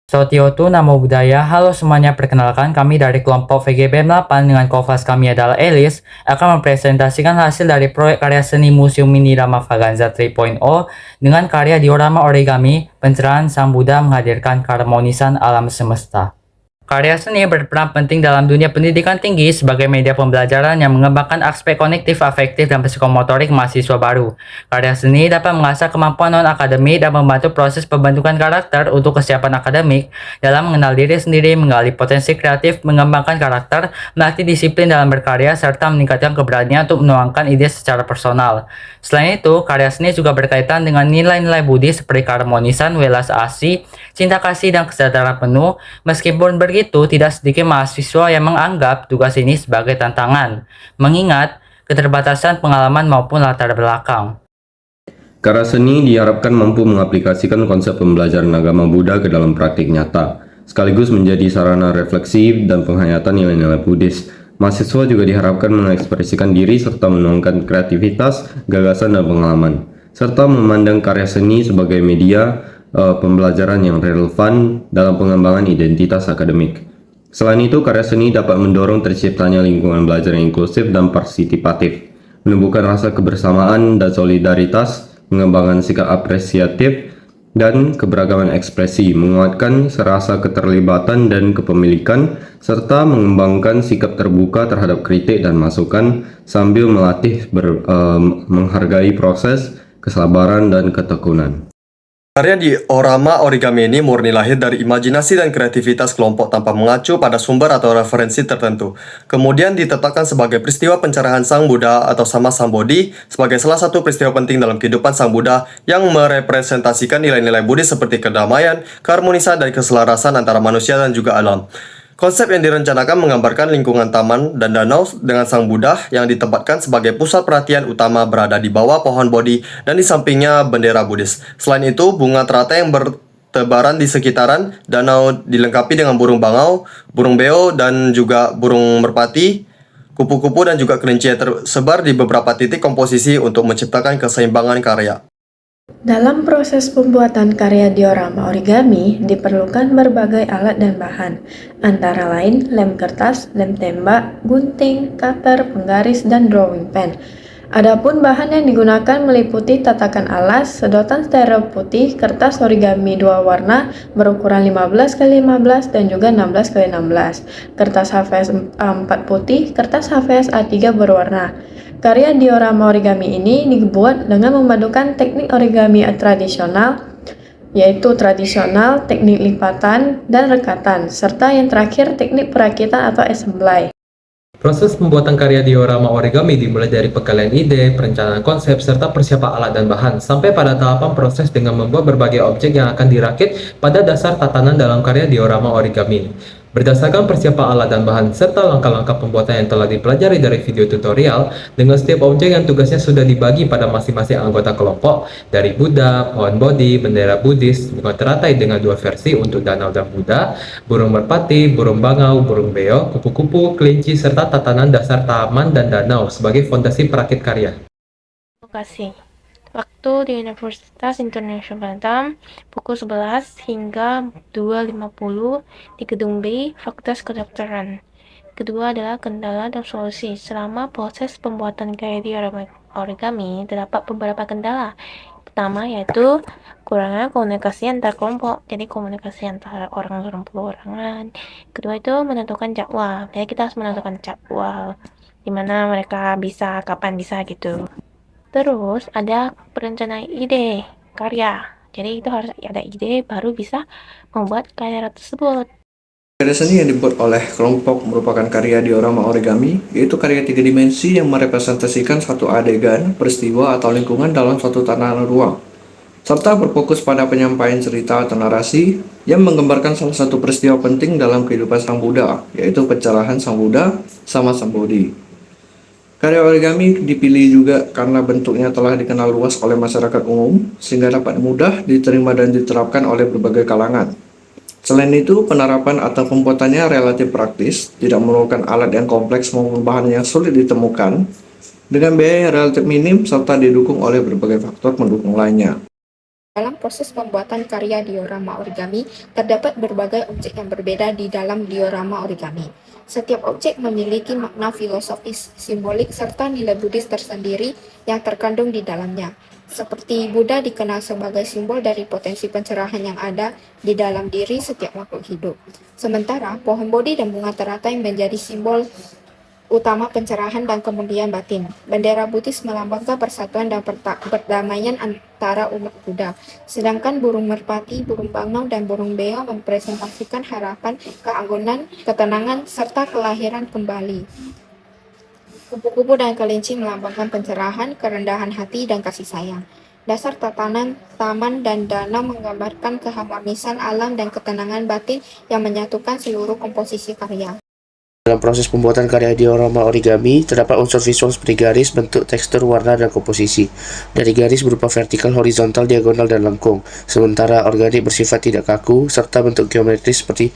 Sotiotu Namo Buddhaya, halo semuanya, perkenalkan kami dari kelompok VGBM8 dengan co-host kami adalah Elis akan mempresentasikan hasil dari proyek karya seni Museum Mini Ramafaganza 3.0 dengan karya diorama origami, pencerahan Sang Buddha menghadirkan keharmonisan alam semesta. Karya seni berperan penting dalam dunia pendidikan tinggi sebagai media pembelajaran yang mengembangkan aspek kognitif, afektif, dan psikomotorik mahasiswa baru. Karya seni dapat mengasah kemampuan non-akademik dan membantu proses pembentukan karakter untuk kesiapan akademik dalam mengenal diri sendiri, menggali potensi kreatif, mengembangkan karakter, melatih disiplin dalam berkarya, serta meningkatkan keberanian untuk menuangkan ide secara personal. Selain itu, karya seni juga berkaitan dengan nilai-nilai Buddhis seperti keharmonisan, welas asih, cinta kasih, dan kesadaran penuh. Meskipun begitu, tidak sedikit mahasiswa yang menganggap tugas ini sebagai tantangan, mengingat keterbatasan pengalaman maupun latar belakang. Karya seni diharapkan mampu mengaplikasikan konsep pembelajaran agama Buddha ke dalam praktik nyata, sekaligus menjadi sarana refleksi dan penghayatan nilai-nilai Buddhis. Mahasiswa juga diharapkan mengekspresikan diri serta menuangkan kreativitas, gagasan, dan pengalaman, serta memandang karya seni sebagai media pembelajaran yang relevan dalam pengembangan identitas akademik. Selain itu, karya seni dapat mendorong terciptanya lingkungan belajar yang inklusif dan partisipatif, menumbuhkan rasa kebersamaan dan solidaritas, mengembangkan sikap apresiatif dan keberagaman ekspresi, menguatkan rasa keterlibatan dan kepemilikan, serta mengembangkan sikap terbuka terhadap kritik dan masukan sambil melatih menghargai proses, kesabaran, dan ketekunan. Karya diorama origami ini murni lahir dari imajinasi dan kreativitas kelompok tanpa mengacu pada sumber atau referensi tertentu. Kemudian ditetapkan sebagai peristiwa pencerahan Sang Buddha atau Sama Sambodhi sebagai salah satu peristiwa penting dalam kehidupan Sang Buddha yang merepresentasikan nilai-nilai Buddhis seperti kedamaian, keharmonisan, dan keselarasan antara manusia dan juga alam. Konsep yang direncanakan menggambarkan lingkungan taman dan danau dengan Sang Buddha yang ditempatkan sebagai pusat perhatian utama berada di bawah pohon Bodhi dan di sampingnya bendera Buddhis. Selain itu, bunga teratai yang bertebaran di sekitaran danau dilengkapi dengan burung bangau, burung beo, dan juga burung merpati, kupu-kupu, dan juga kelinci yang tersebar di beberapa titik komposisi untuk menciptakan keseimbangan karya. Dalam proses pembuatan karya diorama origami, diperlukan berbagai alat dan bahan, antara lain lem kertas, lem tembak, gunting, cutter, penggaris, dan drawing pen. Adapun bahan yang digunakan meliputi tatakan alas, sedotan steril putih, kertas origami 2 warna berukuran 15x15 dan juga 16x16, kertas HVS A4 putih, kertas HVS A3 berwarna. Karya diorama origami ini dibuat dengan memadukan teknik origami tradisional, yaitu tradisional, teknik lipatan, dan rekatan, serta yang terakhir teknik perakitan atau assembly. Proses pembuatan karya diorama origami dimulai dari penggalian ide, perencanaan konsep, serta persiapan alat dan bahan, sampai pada tahapan proses dengan membuat berbagai objek yang akan dirakit pada dasar tatanan dalam karya diorama origami. Berdasarkan persiapan alat dan bahan, serta langkah-langkah pembuatan yang telah dipelajari dari video tutorial, dengan setiap objek yang tugasnya sudah dibagi pada masing-masing anggota kelompok, dari Buddha, pohon Bodhi, bendera Buddhis, bunga teratai dengan 2 versi untuk danau dan Buddha, burung merpati, burung bangau, burung beo, kupu-kupu, kelinci, serta tatanan dasar taman dan danau sebagai fondasi perakit karya. Lokasi waktu di Universitas Internasional Batam pukul 11 hingga 2.50 di Gedung B, Fakultas Kedokteran. Kedua adalah kendala dan solusi. Selama proses pembuatan karya diorama origami, terdapat beberapa kendala. Pertama yaitu kurangnya komunikasi antar kelompok, jadi komunikasi antara orang 20 orangan. Kedua itu menentukan jadwal, jadi kita harus menentukan jadwal dimana mereka bisa, kapan bisa gitu. Terus ada perencanaan ide karya, jadi itu harus ada ide baru bisa membuat karya tersebut. Karya seni yang dibuat oleh kelompok merupakan karya diorama origami, yaitu karya 3 dimensi yang merepresentasikan satu adegan, peristiwa, atau lingkungan dalam suatu tatanan ruang, serta berfokus pada penyampaian cerita atau narasi yang menggambarkan salah satu peristiwa penting dalam kehidupan Sang Buddha, yaitu pencerahan Sang Buddha sama Sambodhi. Karya origami dipilih juga karena bentuknya telah dikenal luas oleh masyarakat umum, sehingga dapat mudah diterima dan diterapkan oleh berbagai kalangan. Selain itu, penerapan atau pembuatannya relatif praktis, tidak memerlukan alat yang kompleks maupun bahan yang sulit ditemukan, dengan biaya yang relatif minim serta didukung oleh berbagai faktor pendukung lainnya. Dalam proses pembuatan karya diorama origami, terdapat berbagai objek yang berbeda di dalam diorama origami. Setiap objek memiliki makna filosofis, simbolik, serta nilai Buddhis tersendiri yang terkandung di dalamnya. Seperti Buddha dikenal sebagai simbol dari potensi pencerahan yang ada di dalam diri setiap makhluk hidup. Sementara pohon Bodhi dan bunga teratai menjadi simbol utama pencerahan dan kemuliaan batin. Bendera Buddhis melambangkan persatuan dan perdamaian antara umat Buddha, sedangkan burung merpati, burung bangau, dan burung beo mempresentasikan harapan, keanggunan, ketenangan, serta kelahiran kembali. Kupu-kupu dan kelinci melambangkan pencerahan, kerendahan hati, dan kasih sayang. Dasar tatanan, taman, dan danau menggambarkan keharmonisan alam dan ketenangan batin yang menyatukan seluruh komposisi karya. Dalam proses pembuatan karya diorama origami, terdapat unsur visual seperti garis, bentuk, tekstur, warna, dan komposisi. Dari garis berupa vertikal, horizontal, diagonal, dan lengkung. Sementara organik bersifat tidak kaku, serta bentuk geometris seperti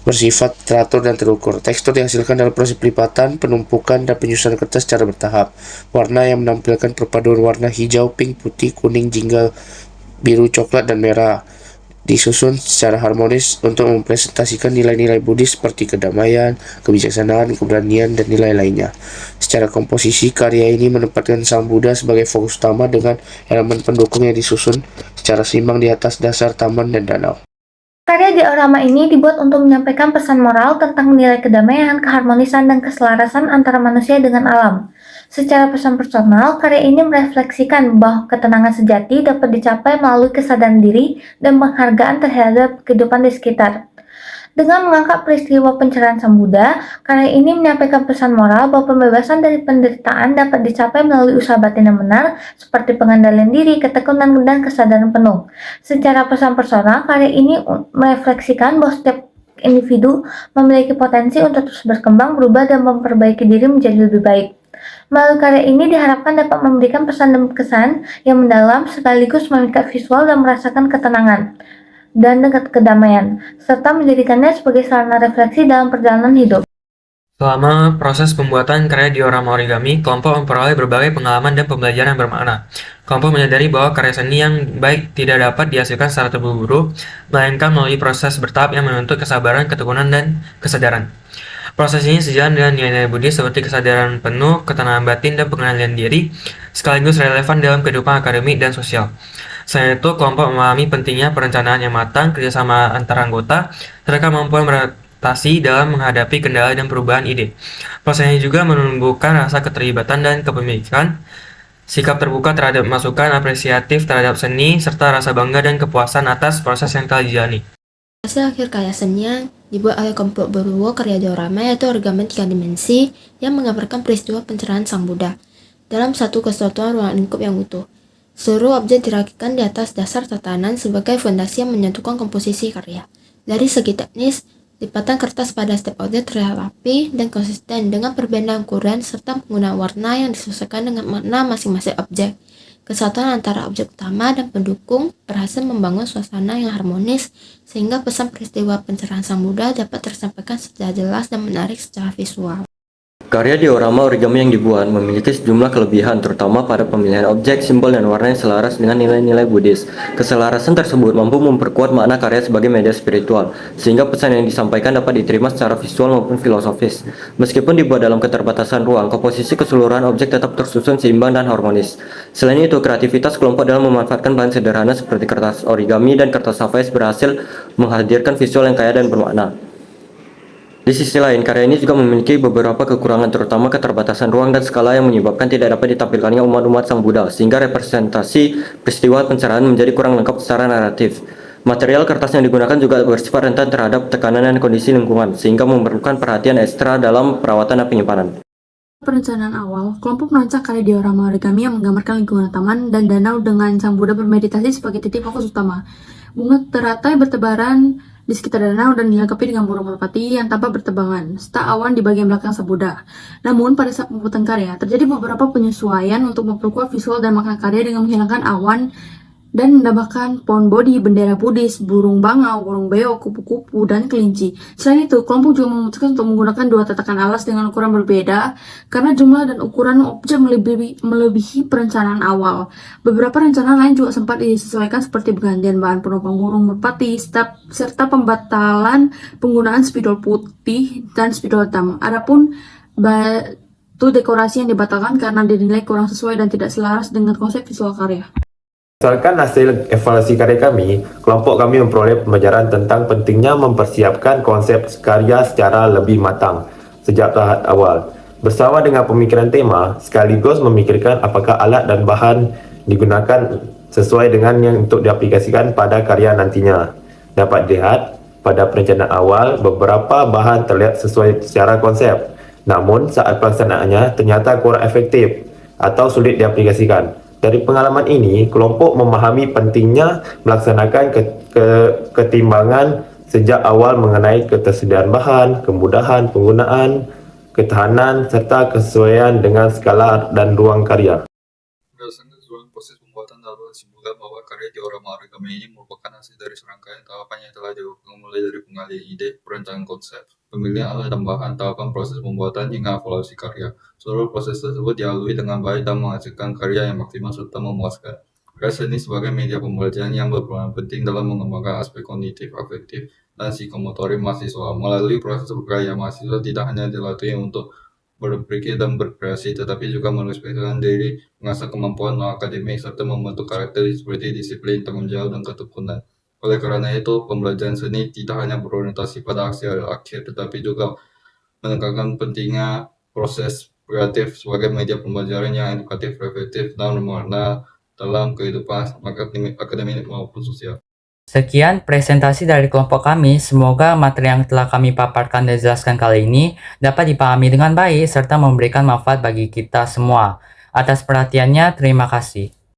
bersifat teratur dan terukur. Tekstur dihasilkan dalam proses pelipatan, penumpukan, dan penyusunan kertas secara bertahap. Warna yang menampilkan perpaduan warna hijau, pink, putih, kuning, jingga, biru, coklat, dan merah disusun secara harmonis untuk mempresentasikan nilai-nilai Buddhis seperti kedamaian, kebijaksanaan, keberanian, dan nilai lainnya. Secara komposisi, karya ini menempatkan Sang Buddha sebagai fokus utama dengan elemen pendukung yang disusun secara seimbang di atas dasar taman dan danau. Karya diorama ini dibuat untuk menyampaikan pesan moral tentang nilai kedamaian, keharmonisan, dan keselarasan antara manusia dengan alam. Secara pesan personal, karya ini merefleksikan bahwa ketenangan sejati dapat dicapai melalui kesadaran diri dan penghargaan terhadap kehidupan di sekitar. Dengan mengangkat peristiwa pencerahan Sang Buddha, karya ini menyampaikan pesan moral bahwa pembebasan dari penderitaan dapat dicapai melalui usaha batin yang benar, seperti pengendalian diri, ketekunan, dan kesadaran penuh. Secara pesan personal, karya ini merefleksikan bahwa setiap individu memiliki potensi untuk terus berkembang, berubah, dan memperbaiki diri menjadi lebih baik. Melalui karya ini diharapkan dapat memberikan pesan dan kesan yang mendalam sekaligus memikat visual dan merasakan ketenangan dan kedamaian, serta menjadikannya sebagai sarana refleksi dalam perjalanan hidup. Selama proses pembuatan karya diorama origami, kelompok memperoleh berbagai pengalaman dan pembelajaran yang bermakna. Kelompok menyadari bahwa karya seni yang baik tidak dapat dihasilkan secara terburu-buru, melainkan melalui proses bertahap yang menuntut kesabaran, ketekunan, dan kesadaran. Proses ini sejalan dengan nilai-nilai Buddhis seperti kesadaran penuh, ketenangan batin, dan pengendalian diri, sekaligus relevan dalam kehidupan akademik dan sosial. Selain itu, kelompok memahami pentingnya perencanaan yang matang, kerjasama antar anggota, serta kemampuan beradaptasi dalam menghadapi kendala dan perubahan ide. Proses ini juga menumbuhkan rasa keterlibatan dan kepemilikan, sikap terbuka terhadap masukan apresiatif terhadap seni, serta rasa bangga dan kepuasan atas proses yang telah dijalani. Hasil akhir karya seni yang dibuat oleh kelompok Boruo karya diorama yaitu origami 3 dimensi yang menggambarkan peristiwa pencerahan Sang Buddha dalam satu kesatuan ruang lingkup yang utuh. Seluruh objek dirakitkan di atas dasar tatanan sebagai fondasi yang menyatukan komposisi karya. Dari segi teknis, lipatan kertas pada setiap objek terlihat rapi dan konsisten dengan perbedaan ukuran serta penggunaan warna yang disesuaikan dengan makna masing-masing objek. Kesatuan antara objek utama dan pendukung berhasil membangun suasana yang harmonis sehingga pesan peristiwa pencerahan Sang Buddha dapat tersampaikan secara jelas dan menarik secara visual. Karya diorama origami yang dibuat memiliki sejumlah kelebihan, terutama pada pemilihan objek, simbol, dan warna yang selaras dengan nilai-nilai Buddhis. Keselarasan tersebut mampu memperkuat makna karya sebagai media spiritual, sehingga pesan yang disampaikan dapat diterima secara visual maupun filosofis. Meskipun dibuat dalam keterbatasan ruang, komposisi keseluruhan objek tetap tersusun seimbang dan harmonis. Selain itu, kreativitas kelompok dalam memanfaatkan bahan sederhana seperti kertas origami dan kertas sapphire berhasil menghadirkan visual yang kaya dan bermakna. Di sisi lain, karya ini juga memiliki beberapa kekurangan, terutama keterbatasan ruang dan skala yang menyebabkan tidak dapat ditampilkannya umat-umat Sang Buddha, sehingga representasi peristiwa pencerahan menjadi kurang lengkap secara naratif. Material kertas yang digunakan juga bersifat rentan terhadap tekanan dan kondisi lingkungan, sehingga memerlukan perhatian ekstra dalam perawatan dan penyimpanan. Perencanaan awal, kelompok merancang karya diorama origami yang menggambarkan lingkungan taman dan danau dengan Sang Buddha bermeditasi sebagai titik fokus utama. Bunga teratai bertebaran di sekitar danau dan dilengkapi dengan burung merpati yang tampak bertebangan, serta awan di bagian belakang Sang Buddha. Namun, pada saat pembuatan karya, terjadi beberapa penyesuaian untuk memperkuat visual dan makna karya dengan menghilangkan awan dan menambahkan pohon bodi, bendera Buddhis, burung bangau, burung beo, kupu-kupu, dan kelinci. Selain itu, kelompok juga memutuskan untuk menggunakan dua tatakan alas dengan ukuran berbeda karena jumlah dan ukuran objek melebihi perencanaan awal. Beberapa rencana lain juga sempat disesuaikan seperti pergantian bahan penopang burung merpati serta pembatalan penggunaan spidol putih dan spidol hitam. Adapun batu dekorasi yang dibatalkan karena dinilai kurang sesuai dan tidak selaras dengan konsep visual karya. Berdasarkan hasil evaluasi karya kami, kelompok kami memperoleh pembelajaran tentang pentingnya mempersiapkan konsep karya secara lebih matang sejak tahap awal. Bersama dengan pemikiran tema, sekaligus memikirkan apakah alat dan bahan digunakan sesuai dengan yang untuk diaplikasikan pada karya nantinya. Dapat dilihat, pada perencanaan awal, beberapa bahan terlihat sesuai secara konsep. Namun, saat pelaksanaannya ternyata kurang efektif atau sulit diaplikasikan. Dari pengalaman ini, kelompok memahami pentingnya melaksanakan ketimbangan sejak awal mengenai ketersediaan bahan, kemudahan penggunaan, ketahanan, serta kesesuaian dengan skala dan ruang karya. Berdasarkan keseluruhan proses pembuatan dapat disimpulkan bahwa karya diorama origami ini merupakan hasil dari serangkaian tahapan yang telah dilakukan mulai dari pengalihan ide, perencanaan konsep, pemilihan alat dan bahan, tahapan proses pembuatan hingga evaluasi karya. Seluruh proses tersebut dilalui dengan baik dan menghasilkan karya yang maksimal serta memuaskan. Karya seni sebagai media pembelajaran yang berperan penting dalam mengembangkan aspek kognitif, afektif, dan psikomotorik mahasiswa. Melalui proses berkarya, mahasiswa tidak hanya dilatih untuk berpikir dan berkreasi, tetapi juga merefleksikan diri, mengasah kemampuan non-akademik, serta membentuk karakter seperti disiplin, tanggung jawab, dan ketekunan. Oleh karena itu, pembelajaran seni tidak hanya berorientasi pada hasil akhir, tetapi juga menekankan pentingnya proses kreatif sebagai media pembelajaran yang edukatif, reflektif, dan bermakna dalam kehidupan akademik maupun sosial. Sekian presentasi dari kelompok kami. Semoga materi yang telah kami paparkan dan jelaskan kali ini dapat dipahami dengan baik serta memberikan manfaat bagi kita semua. Atas perhatiannya, terima kasih.